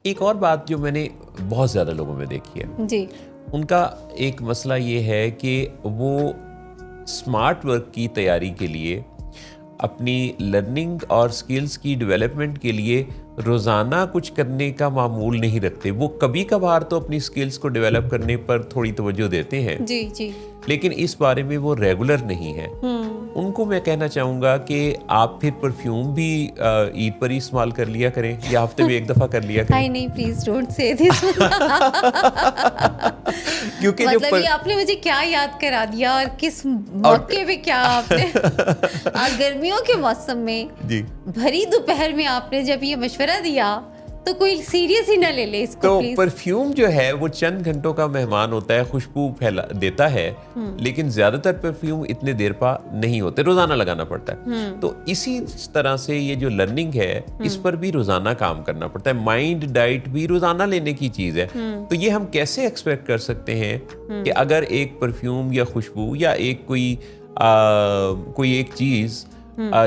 एक और बात जो मैंने बहुत ज़्यादा लोगों में देखी है जी। उनका एक मसला ये है कि वो स्मार्ट वर्क की तैयारी के लिए अपनी लर्निंग और स्किल्स की डेवलपमेंट के लिए रोज़ाना कुछ करने का मामूल नहीं रखते। वो कभी कभार तो अपनी स्किल्स को डेवलप करने पर थोड़ी तवज्जो देते हैं, जी जी। लेकिन इस बारे में वो रेगुलर नहीं है। उनको मैं कहना चाहूँगा कि आप फिर परफ्यूम भी ईद पर ही इस्तेमाल कर लिया करें या हफ्ते में एक दफ़ा कर लिया करें। हाय नहीं, प्लीज डोंट से दिस। क्योंकि मतलब ये आपने मुझे क्या याद करा दिया और किस मौके पे क्या आपने गर्मियों के मौसम में जी भरी दोपहर में आपने जब ये मशवरा दिया तो कोई सीरियस ही ना ले ले इसको तो प्लीज। परफ्यूम जो है वो चंद घंटों का मेहमान होता है, खुशबू फैला देता है, लेकिन ज्यादातर परफ्यूम इतने देर पा नहीं होते, रोजाना लगाना पड़ता है। तो इसी तरह से ये जो लर्निंग है इस पर भी रोजाना काम करना पड़ता है। माइंड डाइट भी रोजाना लेने की चीज है। तो ये हम कैसे एक्सपेक्ट कर सकते हैं कि अगर एक परफ्यूम या खुशबू या एक कोई एक चीज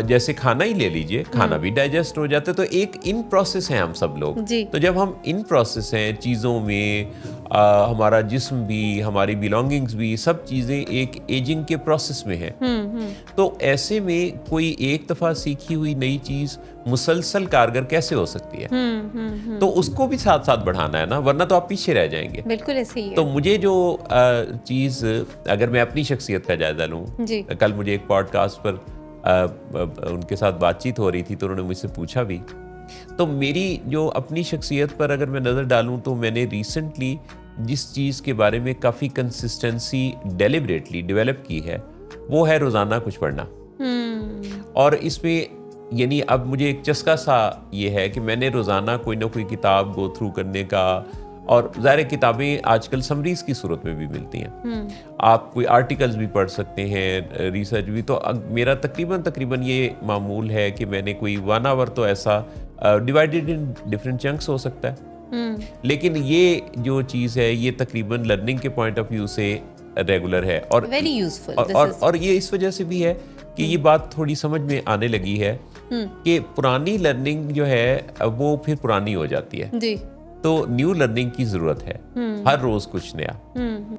जैसे खाना ही ले लीजिए, खाना भी डाइजेस्ट हो जाता है, तो एक इन प्रोसेस है हम सब लोग। तो जब हम इन प्रोसेस हैं चीज़ों में, हमारा जिस्म भी, हमारी बिलोंगिंग्स भी, सब चीज़ें एक एजिंग के प्रोसेस में है। तो ऐसे में कोई एक दफ़ा सीखी हुई नई चीज़ मुसलसल कारगर कैसे हो सकती है? तो उसको भी साथ साथ बढ़ाना है ना, वरना तो आप पीछे रह जाएंगे। बिल्कुल ऐसे ही है। तो मुझे जो चीज़, अगर मैं अपनी शख्सियत का जायजा लूँ, कल मुझे एक पॉडकास्ट पर उनके साथ बातचीत हो रही थी तो उन्होंने मुझसे पूछा भी। तो मेरी जो अपनी शख्सियत पर अगर मैं नज़र डालूं तो मैंने रिसेंटली जिस चीज़ के बारे में काफ़ी कंसिस्टेंसी डेलिबरेटली डेवलप की है वो है रोज़ाना कुछ पढ़ना। और इसमें यानी अब मुझे एक चस्का सा ये है कि मैंने रोज़ाना कोई ना कोई किताब गो थ्रू करने का, और ज़ाहिर किताबें आजकल समरीज की सूरत में भी मिलती हैं। आप कोई आर्टिकल्स भी पढ़ सकते हैं, रिसर्च भी। तो मेरा तकरीबन ये मामूल है कि मैंने कोई 1 आवर तो ऐसा डिवाइडेड इन डिफरेंट चंक्स हो सकता है। लेकिन ये जो चीज़ है ये तकरीबन लर्निंग के पॉइंट ऑफ व्यू से रेगुलर है और वेरी यूजफुल। और ये इस वजह से भी है कि ये बात थोड़ी समझ में आने लगी है कि पुरानी लर्निंग जो है वो फिर पुरानी हो जाती है। तो न्यू लर्निंग की जरूरत है, हर रोज कुछ नया।